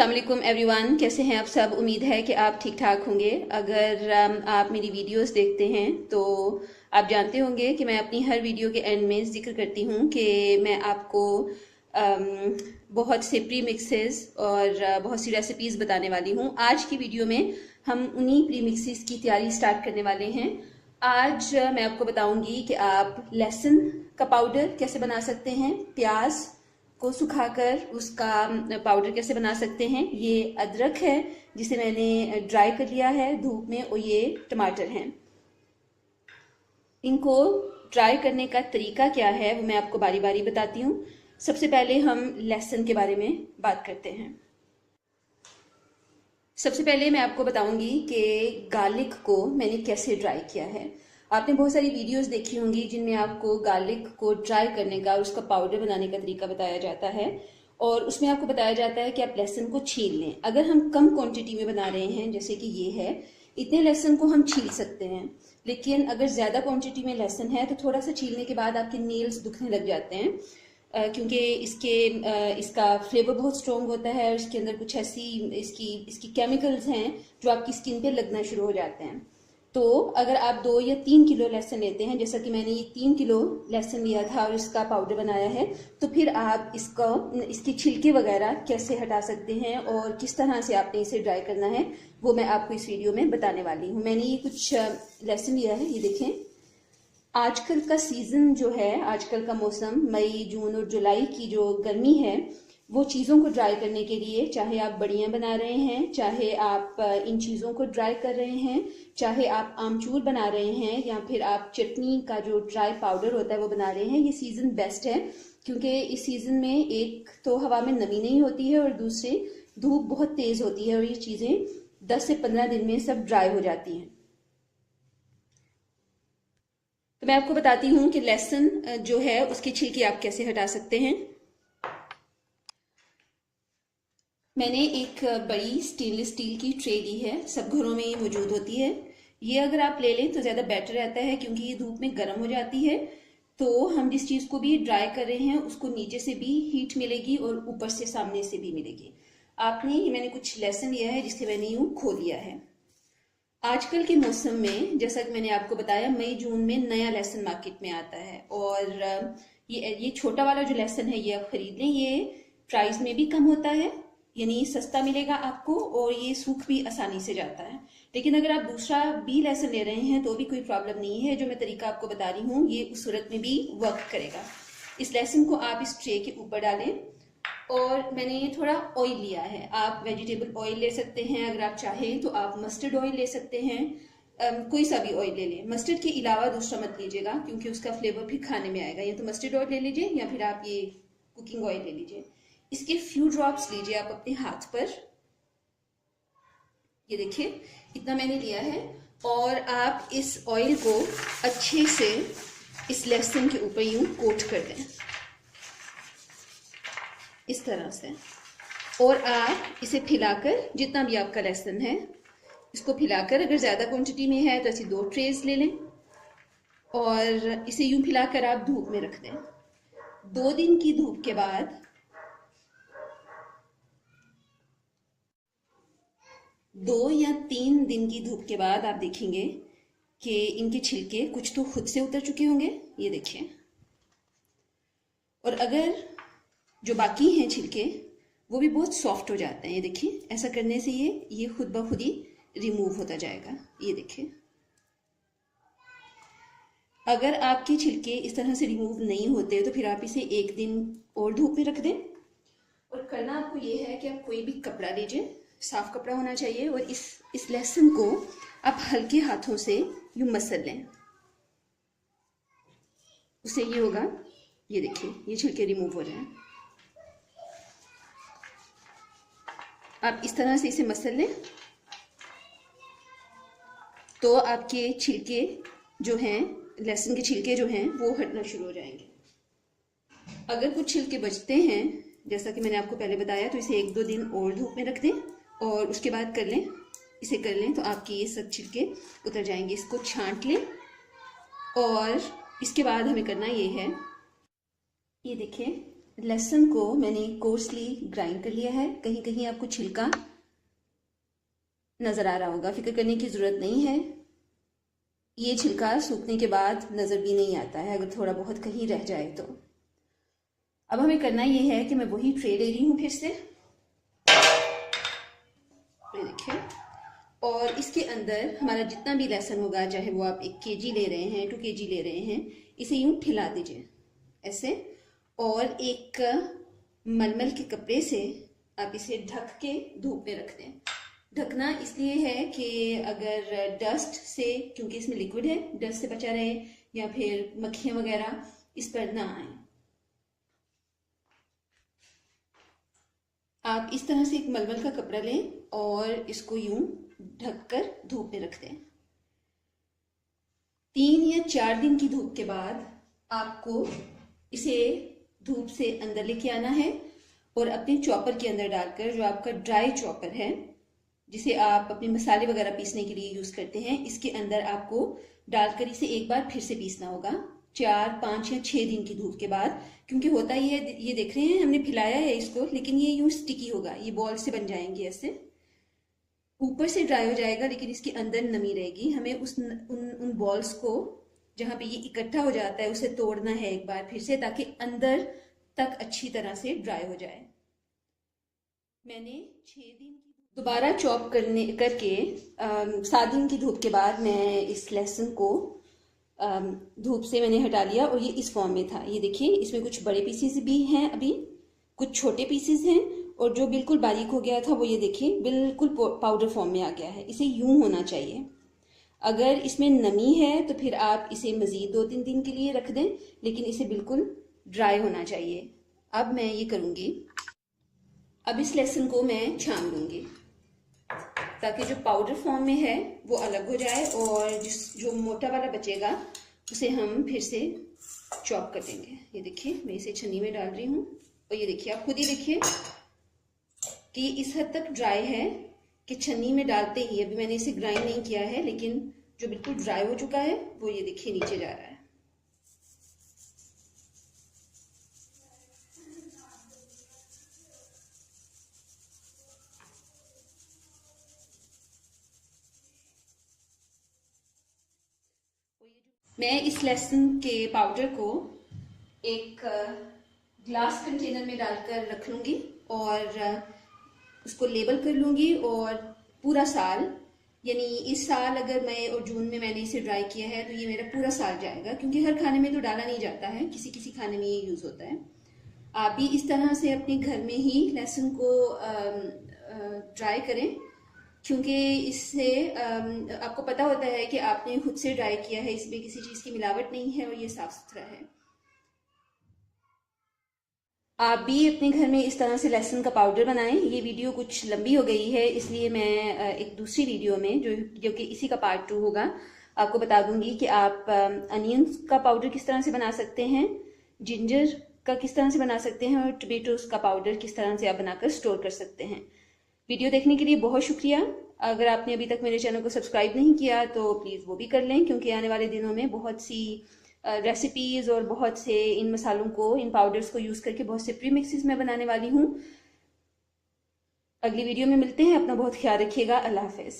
अस्सलाम वालेकुम एवरीवन, कैसे हैं आप सब। उम्मीद है कि आप ठीक ठाक होंगे। अगर आप मेरी वीडियोस देखते हैं तो आप जानते होंगे कि मैं अपनी हर वीडियो के एंड में जिक्र करती हूँ कि मैं आपको बहुत से प्री मिक्सेस और बहुत सी रेसिपीज़ बताने वाली हूँ। आज की वीडियो में हम उन्हीं प्री मिक्सेस की तैयारी स्टार्ट करने वाले हैं। आज मैं आपको बताऊंगी कि आप लहसुन का पाउडर कैसे बना सकते हैं, प्याज को सुखाकर उसका पाउडर कैसे बना सकते हैं, ये अदरक है जिसे मैंने ड्राई कर लिया है धूप में, और ये टमाटर हैं। इनको ड्राई करने का तरीका क्या है वो मैं आपको बारी बारी बताती हूँ। सबसे पहले हम लहसुन के बारे में बात करते हैं। सबसे पहले मैं आपको बताऊंगी कि गार्लिक को मैंने कैसे ड्राई किया है। आपने बहुत सारी वीडियोस देखी होंगी जिनमें आपको गार्लिक को ड्राई करने का और उसका पाउडर बनाने का तरीका बताया जाता है, और उसमें आपको बताया जाता है कि आप लहसुन को छील लें। अगर हम कम क्वांटिटी में बना रहे हैं, जैसे कि ये है, इतने लहसुन को हम छील सकते हैं। लेकिन अगर ज़्यादा क्वांटिटी में लहसुन है तो थोड़ा सा छीलने के बाद आपके नेल्स दुखने लग जाते हैं, क्योंकि इसका फ्लेवर बहुत स्ट्रॉन्ग होता है और इसके अंदर कुछ ऐसी इसकी केमिकल्स हैं जो आपकी स्किन पे लगना शुरू हो जाते हैं। तो अगर आप 2 या 3 किलो लहसुन लेते हैं, जैसा कि मैंने ये 3 किलो लहसुन लिया था और इसका पाउडर बनाया है, तो फिर आप इसके छिलके वगैरह कैसे हटा सकते हैं और किस तरह से आपने इसे ड्राई करना है वो मैं आपको इस वीडियो में बताने वाली हूँ। मैंने ये कुछ लहसुन लिया है, ये देखें। आजकल का सीजन जो है, आजकल का मौसम, मई जून और जुलाई की जो गर्मी है, वो चीज़ों को ड्राई करने के लिए, चाहे आप बड़ियाँ बना रहे हैं, चाहे आप इन चीज़ों को ड्राई कर रहे हैं, चाहे आप आमचूर बना रहे हैं, या फिर आप चटनी का जो ड्राई पाउडर होता है वो बना रहे हैं, ये सीज़न बेस्ट है। क्योंकि इस सीज़न में एक तो हवा में नमी नहीं होती है और दूसरे धूप बहुत तेज़ होती है और ये चीज़ें 10 से 15 दिन में सब ड्राई हो जाती हैं। तो मैं आपको बताती हूँ कि लहसुन जो है उसके छिलके आप कैसे हटा सकते हैं। मैंने एक बड़ी स्टेनलेस स्टील की ट्रे ली है, सब घरों में ये मौजूद होती है। ये अगर आप ले लें तो ज़्यादा बेटर रहता है, क्योंकि ये धूप में गर्म हो जाती है, तो हम जिस चीज़ को भी ड्राई कर रहे हैं उसको नीचे से भी हीट मिलेगी और ऊपर से सामने से भी मिलेगी। मैंने कुछ लहसुन लिया है जिसे मैंने यूँ खो लिया है। आजकल के मौसम में, जैसा कि मैंने आपको बताया, मई जून में नया लहसुन मार्केट में आता है, और ये छोटा वाला जो लहसुन है ये आप खरीद लें। ये प्राइस में भी कम होता है, यानी सस्ता मिलेगा आपको, और ये सूख भी आसानी से जाता है। लेकिन अगर आप दूसरा भी लहसुन ले रहे हैं तो भी कोई प्रॉब्लम नहीं है। जो मैं तरीका आपको बता रही हूँ ये उस सूरत में भी वर्क करेगा। इस लहसुन को आप इस ट्रे के ऊपर डालें, और मैंने ये थोड़ा ऑयल लिया है। आप वेजिटेबल ऑयल ले सकते हैं, अगर आप चाहें तो आप मस्टर्ड ऑयल ले सकते हैं। कोई सा भी ऑयल ले लें, मस्टर्ड के अलावा दूसरा मत लीजिएगा क्योंकि उसका फ्लेवर भी खाने में आएगा। या तो मस्टर्ड ऑयल ले लीजिए या फिर आप ये कुकिंग ऑयल ले लीजिए। इसके फ्यू ड्रॉप्स लीजिए आप अपने हाथ पर, ये देखिए इतना मैंने लिया है, और आप इस ऑयल को अच्छे से इस लहसुन के ऊपर यूं कोट कर दें, इस तरह से। और आप इसे फैलाकर, जितना भी आपका लहसुन है इसको फैलाकर, अगर ज़्यादा क्वांटिटी में है तो ऐसी 2 ट्रेज ले लें, और इसे यूं फैलाकर आप धूप में रख दें। 2 दिन की धूप के बाद, 2 या 3 दिन की धूप के बाद आप देखेंगे कि इनके छिलके कुछ तो खुद से उतर चुके होंगे, ये देखिए। और अगर जो बाकी हैं छिलके वो भी बहुत सॉफ्ट हो जाते हैं, ये देखिए। ऐसा करने से ये खुद ब खुद ही रिमूव होता जाएगा, ये देखिए। अगर आपके छिलके इस तरह से रिमूव नहीं होते तो फिर आप इसे 1 दिन और धूप में रख दें। और करना आपको ये है कि आप कोई भी कपड़ा लीजिए, साफ कपड़ा होना चाहिए, और इस लहसुन को आप हल्के हाथों से यूं मसल लें। उससे ये होगा, ये देखिए, ये छिलके रिमूव हो रहे हैं। आप इस तरह से इसे मसल लें तो आपके छिलके जो हैं, लहसुन के छिलके जो हैं, वो हटना शुरू हो जाएंगे। अगर कुछ छिलके बचते हैं, जैसा कि मैंने आपको पहले बताया, तो इसे 1-2 दिन और धूप में रख दें और उसके बाद इसे कर लें तो आपके ये सब छिलके उतर जाएंगे। इसको छांट लें, और इसके बाद हमें करना ये है, ये देखिए लहसुन को मैंने कोर्सली ग्राइंड कर लिया है। कहीं कहीं आपको छिलका नज़र आ रहा होगा, फिक्र करने की ज़रूरत नहीं है। ये छिलका सूखने के बाद नज़र भी नहीं आता है अगर थोड़ा बहुत कहीं रह जाए तो। अब हमें करना ये है कि मैं वही ट्रे ले रही हूँ फिर से, ये देखिए, और इसके अंदर हमारा जितना भी लहसुन होगा, चाहे वो आप 1 kg ले रहे हैं, 2 kg ले रहे हैं, इसे यूं ठिला दीजिए ऐसे, और एक मलमल के कपड़े से आप इसे ढक के धूप में रख दें। ढकना इसलिए है कि अगर डस्ट से, क्योंकि इसमें लिक्विड है, डस्ट से बचा रहे या फिर मक्खियां वगैरह इस पर ना आए। आप इस तरह से एक मलमल का कपड़ा लें और इसको यूं ढककर धूप में रख दें। 3 या 4 दिन की धूप के बाद आपको इसे धूप से अंदर लेके आना है और अपने चॉपर के अंदर डालकर, जो आपका ड्राई चॉपर है जिसे आप अपने मसाले वगैरह पीसने के लिए यूज करते हैं, इसके अंदर आपको डालकर इसे एक बार फिर से पीसना होगा 4, 5 या 6 दिन की धूप के बाद। क्योंकि होता ही है, ये देख रहे हैं हमने फैलाया है इसको, लेकिन ये यूं स्टिकी होगा, ये बॉल से बन जाएंगे ऐसे, ऊपर से ड्राई हो जाएगा लेकिन इसके अंदर नमी रहेगी। हमें उन बॉल्स को जहां पे ये इकट्ठा हो जाता है उसे तोड़ना है एक बार फिर से, ताकि अंदर तक अच्छी तरह से ड्राई हो जाए। मैंने 6 दिन दोबारा चॉप करके 7 दिन की धूप के बाद मैं इस लहसुन को धूप से मैंने हटा लिया और ये इस फॉर्म में था। ये देखिए, इसमें कुछ बड़े पीसेस भी हैं, अभी कुछ छोटे पीसेस हैं, और जो बिल्कुल बारीक हो गया था वो ये देखिए बिल्कुल पाउडर फॉर्म में आ गया है। इसे यूं होना चाहिए। अगर इसमें नमी है तो फिर आप इसे मजीद 2-3 दिन के लिए रख दें, लेकिन इसे बिल्कुल ड्राई होना चाहिए। अब मैं ये करूंगी, अब इस लहसुन को मैं छान लूंगी ताकि जो पाउडर फॉर्म में है वो अलग हो जाए, और जो मोटा वाला बचेगा उसे हम फिर से चॉप कर देंगे। ये देखिए, मैं इसे छन्नी में डाल रही हूँ और ये देखिए, आप खुद ही देखिए कि इस हद तक ड्राई है कि छन्नी में डालते ही, अभी मैंने इसे ग्राइंड नहीं किया है, लेकिन जो बिल्कुल ड्राई हो चुका है वो ये देखिए नीचे जा रहा है। मैं इस लहसुन के पाउडर को एक ग्लास कंटेनर में डालकर रख लूंगी और उसको लेबल कर लूंगी, और पूरा साल, यानी इस साल अगर मई और जून में मैंने इसे ड्राई किया है तो ये मेरा पूरा साल जाएगा, क्योंकि हर खाने में तो डाला नहीं जाता है, किसी किसी खाने में ये यूज होता है। आप भी इस तरह से अपने घर में ही लहसुन को ड्राई करें, क्योंकि इससे आपको पता होता है कि आपने खुद से ड्राई किया है, इसमें किसी चीज़ की मिलावट नहीं है और ये साफ सुथरा है। आप भी अपने घर में इस तरह से लहसुन का पाउडर बनाएं। ये वीडियो कुछ लंबी हो गई है, इसलिए मैं एक दूसरी वीडियो में जो कि इसी का पार्ट 2 होगा, आपको बता दूंगी कि आप अनियंस का पाउडर किस तरह से बना सकते हैं, जिंजर का किस तरह से बना सकते हैं, और टमेटोज का पाउडर किस तरह से आप बनाकर स्टोर कर सकते हैं। वीडियो देखने के लिए बहुत शुक्रिया। अगर आपने अभी तक मेरे चैनल को सब्सक्राइब नहीं किया तो प्लीज़ वो भी कर लें, क्योंकि आने वाले दिनों में बहुत सी रेसिपीज और बहुत से इन मसालों को, इन पाउडर्स को यूज़ करके बहुत से प्री मिक्सेस मैं बनाने वाली हूँ। अगली वीडियो में मिलते हैं। अपना बहुत ख्याल रखिएगा। अल्लाह हाफिज़।